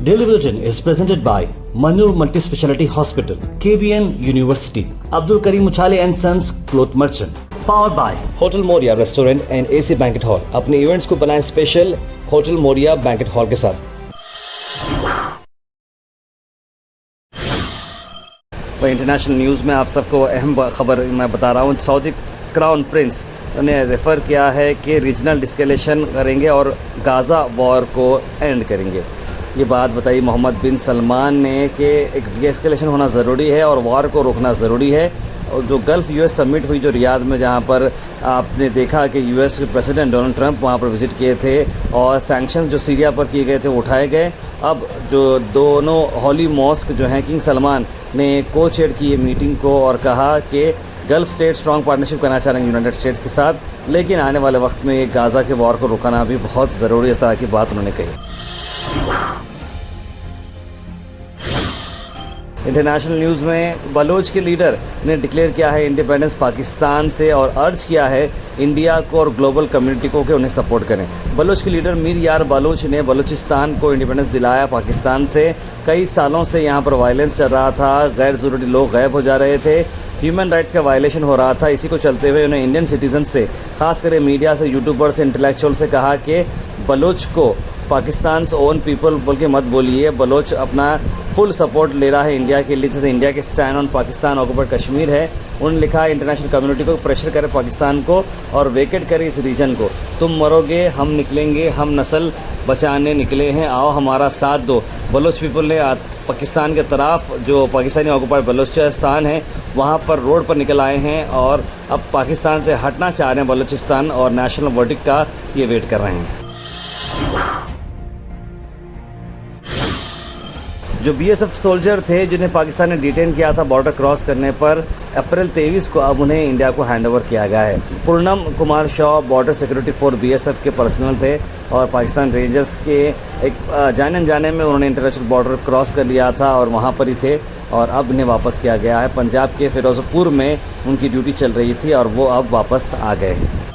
Daily Bulletin is presented by Manur Multi-Speciality Hospital, KBN University, Abdul Karim Uchale and Sons Cloth Merchant, powered by Hotel Moria Restaurant and AC Banquet Hall. अपने events को बनाएं special hotel Moriya banquet hall के साथ। वही international news में आप सबको अहम खबर मैं बता रहा हूँ। सऊदी क्राउन प्रिंस ने रेफ़र किया है कि रीजनल डिस्केलेशन करेंगे और गाज़ा वॉर को एंड करेंगे। ये बात बताई मोहम्मद बिन सलमान ने कि एक डिस्केलेशन होना ज़रूरी है और वॉर को रोकना ज़रूरी है। और जो गल्फ़ यूएस समिट हुई जो रियाद में, जहाँ पर आपने देखा कि यूएस के प्रेसिडेंट डोनाल्ड ट्रंप वहाँ पर विज़िट किए थे और सैंक्शन जो सीरिया पर किए गए थे वो उठाए गए। अब जो दोनों हॉली मॉस्क जो हैं, किंग सलमान ने को-चेयर की ये मीटिंग को और कहा कि गल्फ़ स्टेट स्ट्रॉन्ग पार्टनरशिप करना चाह रहे हैं यूनाइटेड स्टेट्स के साथ, लेकिन आने वाले वक्त में ये गाज़ा के वॉर को रुकाना भी बहुत ज़रूरी है। इस तरह की बात उन्होंने कही। इंटरनेशनल न्यूज़ में बलोच के लीडर ने डिक्लेयर किया है इंडिपेंडेंस पाकिस्तान से और अर्ज किया है इंडिया को और ग्लोबल कम्युनिटी को कि उन्हें सपोर्ट करें। बलोच के लीडर मीर यार बलोच ने बलूचिस्तान को इंडिपेंडेंस दिलाया पाकिस्तान से। कई सालों से यहाँ पर वायलेंस चल रहा था, गैर ज़रूरी लोग गायब हो जा रहे थे, ह्यूमन राइट्स का वायलेशन हो रहा था। इसी को चलते हुए उन्हें इंडियन सिटीज़न से, ख़ासकर मीडिया से, यूट्यूबर से, इंटेलेक्चुअल से कहा कि बलोच को पाकिस्तान ओन पीपल बोल के मत बोलिए। बलोच अपना फुल सपोर्ट ले रहा है इंडिया के लिए, जैसे इंडिया के stand on Pakistan occupied Kashmir है। उन्होंने लिखा है इंटरनेशनल कम्युनिटी को प्रेशर करे पाकिस्तान को और वेकेट करे इस रीजन को। तुम मरोगे हम निकलेंगे, हम नस्ल बचाने निकले हैं, आओ हमारा साथ दो। बलोच पीपल ने पाकिस्तान के तरफ जो पाकिस्तानी ऑक्युपाइड बलूचिस्तान है वहाँ पर रोड पर निकल आए हैं और अब पाकिस्तान से हटना चाह रहे हैं बलूचिस्तान और नेशनल वर्डिक्ट का ये वेट कर रहे हैं। जो बीएसएफ सोल्जर थे जिन्हें पाकिस्तान ने डिटेन किया था बॉर्डर क्रॉस करने पर, अप्रैल 23 को अब उन्हें इंडिया को हैंडओवर किया गया है। Purnam Kumar Shaw border security force BSF के पर्सनल थे और पाकिस्तान रेंजर्स के एक जाने में उन्होंने इंटरनेशनल बॉर्डर क्रॉस कर लिया था और वहाँ पर ही थे और अब उन्हें वापस किया गया है। पंजाब के फिरोजपुर में उनकी ड्यूटी चल रही थी और वो अब वापस आ गए हैं।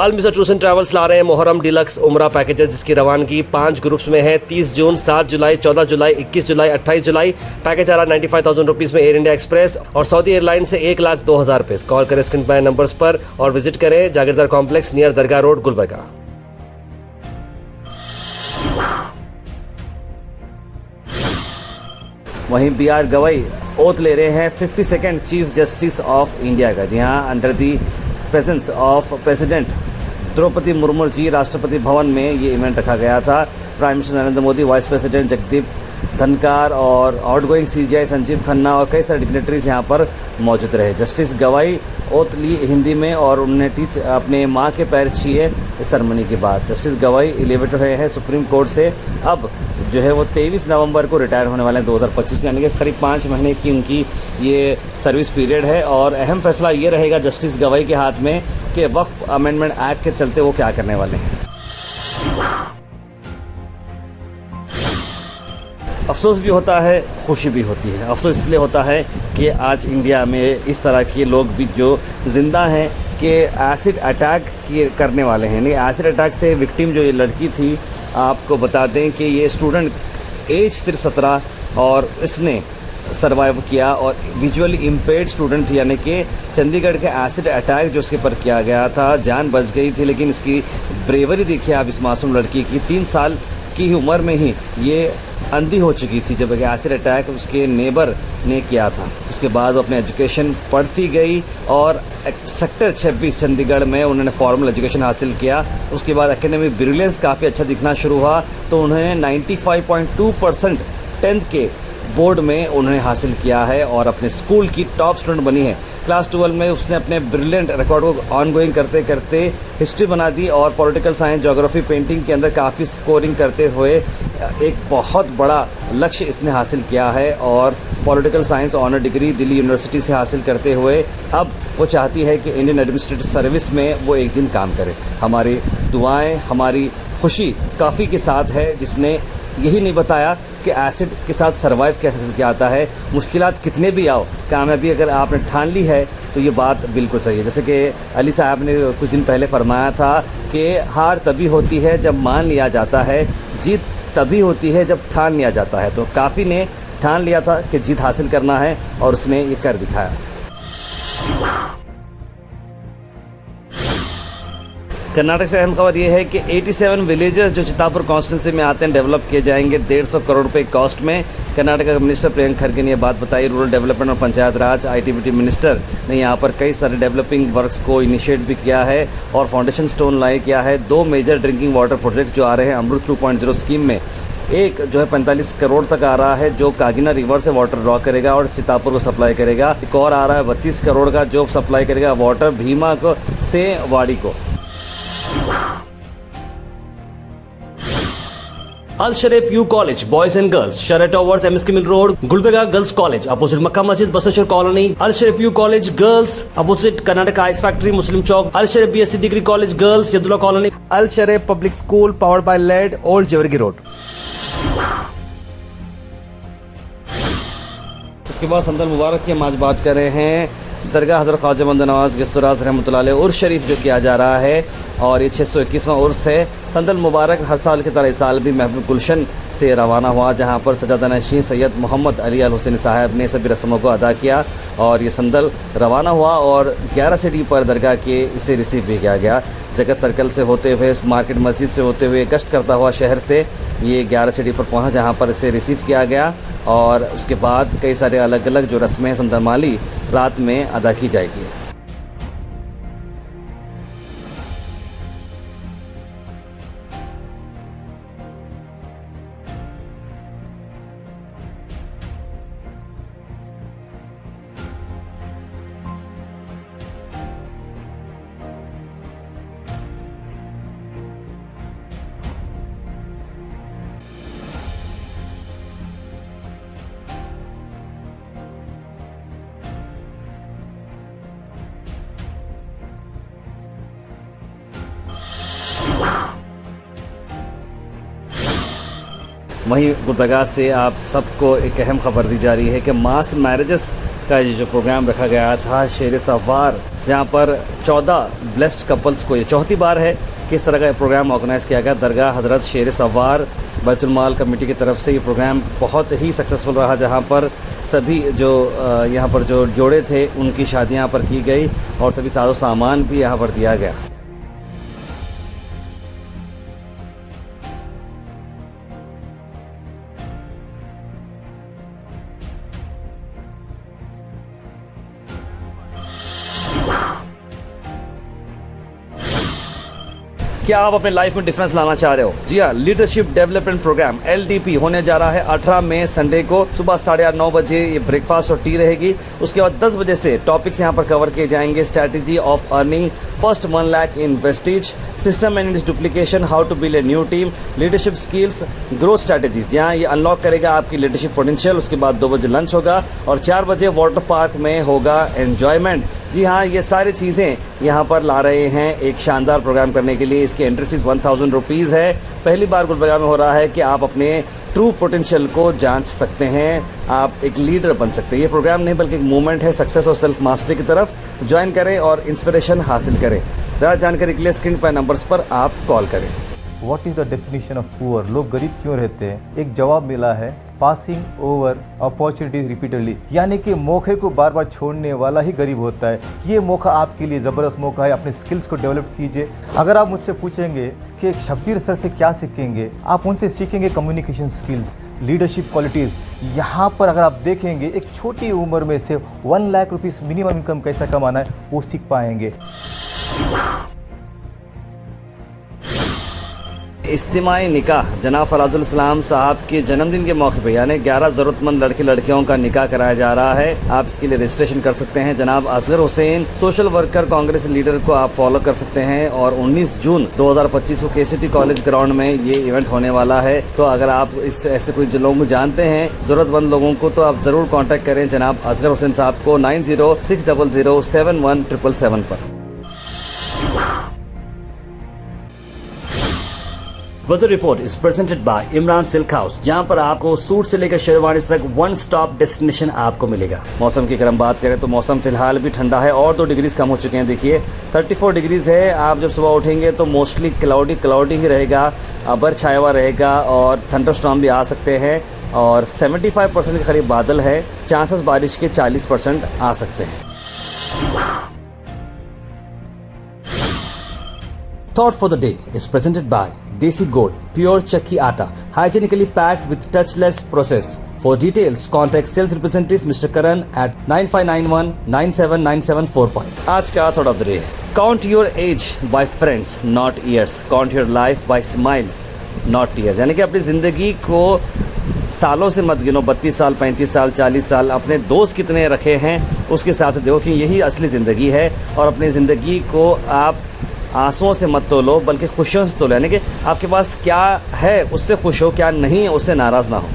अल मिज़र टूर्स एंड ट्रैवल्स ला रहे हैं मुहर्रम डिलक्स उम्रा पैकेजेस, जिसकी रवानगी 5 ग्रुप्स में है। 30 जून, 7 जुलाई, 14 जुलाई, 21 जुलाई, 28 जुलाई। पैकेज आ रहा 95,000 रुपीज़ में एयर इंडिया एक्सप्रेस और सऊदी एयरलाइन से 1,02,000 रुपये। कॉल करें स्क्रीन पर नंबर्स पर और विजिट करें जागीरदार कॉम्प्लेक्स नियर दरगाह रोड, गुलबर्गा। वहीं BR गवई ओथ ले रहे हैं 52nd chief justice of India का। जी हाँ, under the presence of president Draupadi Murmu ji Rashtrapati Bhavan में ये इवेंट रखा गया था। Prime minister Narendra Modi, vice president Jagdeep Dhankhar और आउटगोइंग CJI संजीव खन्ना और कई सारे डिग्नेटरीज यहाँ पर मौजूद रहे। जस्टिस गवाई ओथ ली हिंदी में और उन्होंने अपने माँ के पैर छुए इस सेरेमनी के बाद। जस्टिस गवाई एलिवेट रहे हैं सुप्रीम कोर्ट से। अब जो है वो 23 नवंबर को रिटायर होने वाले हैं 2025 में, यानी कि करीब 5 महीने की उनकी ये सर्विस पीरियड है। और अहम फैसला ये रहेगा जस्टिस गवाई के हाथ में कि वक्फ अमेंडमेंट एक्ट के चलते वो क्या करने वाले हैं। अफसोस भी होता है, खुशी भी होती है। अफसोस इसलिए होता है कि आज इंडिया में इस तरह के लोग भी जो ज़िंदा हैं कि एसिड अटैक करने वाले हैं। नहीं, एसिड अटैक से विक्टिम जो ये लड़की थी, आपको बता दें कि ये स्टूडेंट एज सिर्फ 17 और इसने सर्वाइव किया और विजुअली इम्पेयर्ड स्टूडेंट थी, यानी कि चंडीगढ़ के एसिड अटैक जो उसके ऊपर किया गया था, जान बच गई थी। लेकिन इसकी ब्रेवरी देखिए आप, इस मासूम लड़की की 3 साल की उम्र में ही ये अंधी हो चुकी थी जब एसिड अटैक उसके नेबर ने किया था। उसके बाद वो अपने एजुकेशन पढ़ती गई और सेक्टर 26 चंडीगढ़ में उन्होंने फॉर्मल एजुकेशन हासिल किया। उसके बाद एकेडमिक ब्रिलियंस काफ़ी अच्छा दिखना शुरू हुआ तो उन्होंने 95.2% 10th के बोर्ड में उन्होंने हासिल किया है और अपने स्कूल की टॉप स्टूडेंट बनी है। क्लास 12 में उसने अपने ब्रिलियंट रिकॉर्ड को ऑन गोइंग करते करते हिस्ट्री बना दी और पॉलिटिकल साइंस, ज्योग्राफी, पेंटिंग के अंदर काफ़ी स्कोरिंग करते हुए एक बहुत बड़ा लक्ष्य इसने हासिल किया है। और political science honour degree Delhi university से हासिल करते हुए अब वो चाहती है कि इंडियन एडमिनिस्ट्रेटिव सर्विस में वो एक दिन काम करे। हमारी दुआएं, हमारी खुशी काफ़ी के साथ है जिसने यही नहीं बताया कि एसिड के साथ सर्वाइव कैसे किया आता है। मुश्किलात कितने भी आओ, कामयाबी अगर आपने ठान ली है तो ये बात बिल्कुल सही है। जैसे कि अली साहब ने कुछ दिन पहले फरमाया था कि हार तभी होती है जब मान लिया जाता है, जीत तभी होती है जब ठान लिया जाता है। तो काफ़ी ने ठान लिया था कि जीत हासिल करना है और उसने ये कर दिखाया। कर्नाटक से अहम खबर यह है कि 87 विलेजेस जो चित्तापुर कॉन्स्टिट्यूंसी में आते हैं डेवलप किए जाएंगे 150 करोड़ रुपए कॉस्ट में। कर्नाटक का मिनिस्टर प्रियंक खरगे ने यह बात बताई। रूरल डेवलपमेंट और पंचायत राज ITBT मिनिस्टर ने यहाँ पर कई सारे डेवलपिंग वर्क्स को इनिशिएट भी किया है और फाउंडेशन स्टोन लाई किया है। 2 मेजर ड्रिंकिंग वाटर प्रोजेक्ट जो आ रहे हैं अमृत 2.0 स्कीम में, एक जो है 45 करोड़ तक आ रहा है जो कागिना रिवर से वाटर ड्रॉ करेगा और सीतापुर को सप्लाई करेगा। एक और आ रहा है 32 करोड़ का जो सप्लाई करेगा वाटर भीमा को से वाड़ी को। Al Sharif U college boys and girls, शरह towers, MSK mill road, Gulbarga girls college opposite Makka Masjid, Basaveshwar colony. Al Sharif U college girls opposite Karnataka ice factory, Muslim Chowk. Al Sharif BSc degree college girls, Yadulla colony. Al Sharif public school powered by लेड, old Jewargi road. उसके बाद संदल मुबारक की हम आज बात कर रहे हैं दरगाह हज़रत ख्वाजा बंदा नवाज़ गिस्तुराज रहमतुल्लाह अलैह उर्स शरीफ जो किया जा रहा है और ये 621वां उर्स है। संदल मुबारक हर साल की तरह इस साल भी महबूब गुलशन से रवाना हुआ, जहाँ पर सजादा नशीन सैयद मोहम्मद अली अल हुसैन साहब ने सभी रस्मों को अदा किया और ये संदल रवाना हुआ और 11 सीढ़ी पर दरगाह के इसे रिसीव भी किया गया। जगत सर्कल से होते हुए, मार्केट मस्जिद से होते हुए, गश्त करता हुआ शहर से ये 11 सीढ़ी पर पहुँचा, जहाँ पर इसे रिसीव किया गया और उसके बाद कई सारे अलग अलग जो रस्में संदल माली रात में अदा की जाएगी। वहीं गुलबर्गा से आप सबको एक अहम खबर दी जा रही है कि मास मैरिजेस का ये जो प्रोग्राम रखा गया था शेर सवार, जहां पर 14 ब्लेस्ड कपल्स को ये चौथी बार है कि इस तरह का प्रोग्राम ऑर्गेनाइज़ किया गया। दरगाह हज़रत शेर सवार बैतुल-माल कमेटी की तरफ से ये प्रोग्राम बहुत ही सक्सेसफुल रहा, जहां पर सभी जो यहाँ पर जो जोड़े थे उनकी शादियाँ पर की गई और सभी साजो सामान भी यहाँ पर दिया गया। क्या आप अपने लाइफ में डिफरेंस लाना चाह रहे हो? जी हाँ, लीडरशिप डेवलपमेंट प्रोग्राम LDP होने जा रहा है 18 मई संडे को सुबह 8:30-9 बजे ये ब्रेकफास्ट और टी रहेगी। उसके बाद 10 बजे से टॉपिक्स यहाँ पर कवर किए जाएंगे। Strategy of earning first 1 lakh in wastage, system and its duplication, how to build a new team, leadership skills, growth strategies, जहाँ ये अनलॉक करेगा आपकी लीडरशिप पोटेंशियल। उसके बाद 2 बजे लंच होगा और 4 बजे वाटर पार्क में होगा एन्जॉयमेंट। जी हाँ, ये सारी चीज़ें यहाँ पर ला रहे हैं एक शानदार प्रोग्राम करने के लिए। इसकी एंट्री फीस 1000 रुपीज़ है। पहली बार गुलबर्गा में हो रहा है कि आप अपने ट्रू पोटेंशियल को जांच सकते हैं, आप एक लीडर बन सकते हैं। ये प्रोग्राम नहीं बल्कि एक मूवमेंट है सक्सेस और सेल्फ मास्टरी की तरफ। ज्वाइन करें और इंस्पिरेशन हासिल करें। ज़्यादा जानकारी के लिए स्क्रीन पर नंबर्स पर आप कॉल करें। What is the definition of poor? लोग गरीब क्यों रहते हैं? एक जवाब मिला है, पासिंग ओवर अपॉर्चुनिटीज रिपीटेडली, यानी कि मौके को बार बार छोड़ने वाला ही गरीब होता है। ये मौका आपके लिए ज़बरदस्त मौका है, अपने स्किल्स को डेवलप कीजिए। अगर आप मुझसे पूछेंगे कि एक शब्बीर सर से क्या सीखेंगे, आप उनसे सीखेंगे कम्युनिकेशन स्किल्स, लीडरशिप क्वालिटीज़। यहाँ पर अगर आप देखेंगे एक छोटी उम्र में से 1 लाख रुपीज़ मिनिमम इनकम कैसा कमाना है वो सीख पाएंगे। इज्तिमाई निकाह जनाब फराजुल इस्लाम साहब के जन्मदिन के मौके पर यानी 11 ज़रूरतमंद लड़के लड़कियों का निकाह कराया जा रहा है। आप इसके लिए रजिस्ट्रेशन कर सकते हैं। जनाब Asgar Hussain social worker Congress leader को आप फॉलो कर सकते हैं और 19 जून 2025 को KCT कॉलेज ग्राउंड में ये इवेंट होने वाला है। तो अगर आप इस ऐसे कोई लोगों को जानते हैं ज़रूरतमंद लोगों को, तो आप ज़रूर कॉन्टैक्ट करें जनाब असगर हुसैन साहब को 9060071777 पर। Weather report is presented by Imran silk house, जहां पर आपको सूट से लेकर शेरवानी तक वन स्टॉप डेस्टिनेशन आपको मिलेगा। मौसम की अगर हम बात करें तो मौसम फिलहाल भी ठंडा है और 2 डिग्रीज कम हो चुके हैं। देखिए 34 डिग्रीज है। आप जब सुबह उठेंगे तो मोस्टली क्लाउडी ही रहेगा, अबर छाया हुआ रहेगा और थंडरस्टॉर्म भी आ सकते हैं और 75% के करीब बादल है। चांसेस बारिश के 40% आ सकते हैं। Thought for the day is presented by Desi Gold, pure chakki atta, hygienically packed with touchless process. For details, contact sales representative Mr. Karan at 9591979745. आज का thought of the day है, Count your age by friends, not years. Count your life by smiles, not tears. यानी कि अपनी ज़िंदगी को सालों से मत गिनो, 32 साल, 35 साल, 40 साल, अपने दोस्त कितने रखे हैं उसके हिसाब से देखो कि यही असली ज़िंदगी है। और अपनी ज़िंदगी को आप आंसुओं से मत तोलो बल्कि खुशियों से तोलो, यानी कि आपके पास क्या है उससे खुश हो, क्या नहीं है उससे नाराज़ ना हो।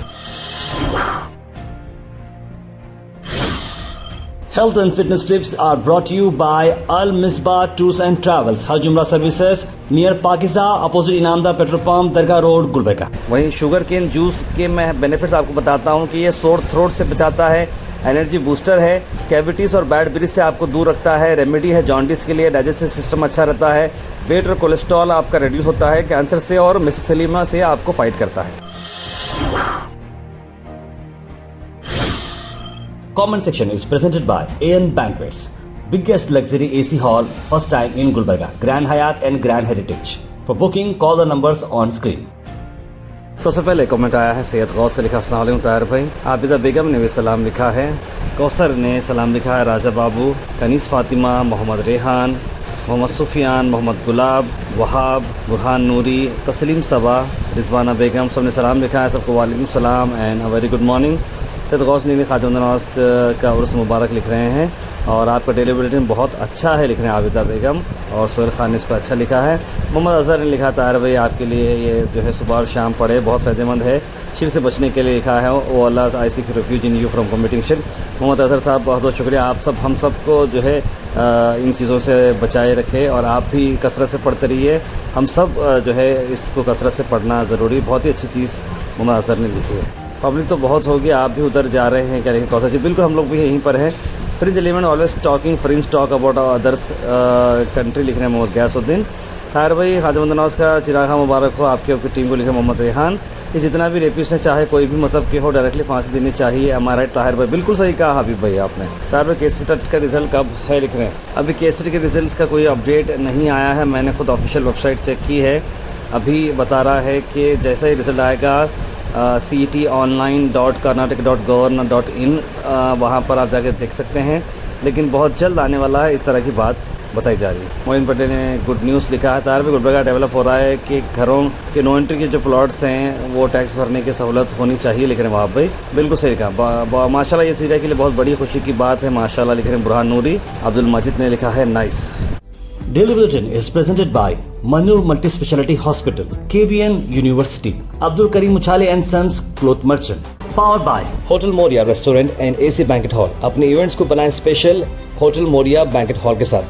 Health and fitness tips are brought to you by Al Misbah Tours and Travels, Hajj Umrah Services, near Pakiza, opposite Inamda Petrol Pump, Dargah road, Gulbarga. वहीं शुगर केन जूस के मैं बेनिफिट्स आपको बताता हूँ कि ये सोर थ्रोट से बचाता है, एनर्जी बूस्टर है, कैविटीज़ और बैड ब्रीथ से आपको दूर रखता है, रेमेडी है जॉन्डिस के लिए, डाइजेस्टिव सिस्टम अच्छा रहता है, वेट और कोलेस्ट्रॉल आपका रिड्यूस होता है, कैंसर से और मेसोथेलिमा से आपको फाइट करता है। Comment section is presented by AN Banquets, biggest luxury AC hall, first time in Gulbarga, Grand Hyatt and Grand Heritage. For booking, call the numbers on screen. सबसे पहले कमेंट आया है सैयद गौस से, लिखा अस्सलाम वालेकुम ताहिर भाई। आबिदा बेगम ने भी सलाम लिखा है, कौसर ने सलाम लिखा है, राजा बाबू, कनीस फातिमा, मोहम्मद रेहान, मोहम्मद सुफियान, मोहम्मद गुलाब, वहाब, बुरहान नूरी, तस्लीम सबा, रिजवाना बेगम, सबने सलाम लिखा है। सबको वालेकुम सलाम and a very good morning. Syed Gaus ने ख्वाजा नवाज का उर्स मुबारक लिख रहे हैं और आपका डेली बुलेटिन बहुत अच्छा है लिख रहे हैं आबिदा बेगम, और सोहेल खान ने इस पर अच्छा लिखा है। मोहम्मद अज़हर ने लिखा, ताहिर भाई आपके लिए ये जो है सुबह और शाम पढ़े बहुत फ़ायदेमंद है, शिर से बचने के लिए लिखा है, वो Allah I seek refuge in you from committing shirk. Mohammad Azhar साहब बहुत बहुत शुक्रिया, आप सब हम सब को जो है इन चीज़ों से बचाए रखे और आप भी कसरत से पढ़ते रहिए। हम सब जो है इसको कसरत से पढ़ना ज़रूरी, बहुत ही अच्छी चीज़ मोहम्मद अज़हर ने लिखी है। पब्लिक तो बहुत होगी, आप भी उधर जा रहे हैं क्या लिखें कौशल जी? बिल्कुल, हम लोग भी यहीं पर हैं। Fringe element always talking fringe talk about others country लिख रहे हैं मोहम्मद गयासुद्दीन। ताहिर भाई ख्वाजा नवाज का चिराग मुबारक हो, आपकी आपकी टीम को लिखे मोहम्मद रेहान। ये जितना भी रेपिस्ट है चाहे कोई भी मजहब के हो, डायरेक्टली फांसी देनी चाहिए। हमारा राइट ताहिर भाई, बिल्कुल सही कहा हबीब भाई आपने। ताहिर भाई केसेट का रिजल्ट कब है लिख रहे हैं? अभी केसेट के रिजल्ट का कोई अपडेट नहीं आया है, मैंने खुद ऑफिशियल वेबसाइट चेक की है, अभी बता रहा है कि जैसा ही रिजल्ट आएगा cetonline.karnataka.gov.in वहाँ पर आप जाके देख सकते हैं, लेकिन बहुत जल्द आने वाला है, इस तरह की बात बताई जा रही है। मोइन पटेल ने गुड न्यूज़ लिखा है, तार भी गुलबर्गा डेवलप हो रहा है कि घरों के नो एंट्री के जो प्लॉट्स हैं वो टैक्स भरने की सहूलत होनी चाहिए लिख रहे हैं वहाँ भाई, बिल्कुल सही कहा माशाल्लाह। ये सीरिया के लिए बहुत बड़ी खुशी की बात है माशाल्लाह लिख रहे हैं बुरहान नूरी। अब्दुल मजीद ने लिखा है nice. Daily Bulletin is presented by Manur Multi-Speciality Hospital, KBN University, Abdul Karim Uchale and Sons Cloth Merchant, powered by Hotel Moria Restaurant and AC Banquet Hall। अपने इवेंट्स को बनाएं special hotel Moriya banquet hall के साथ।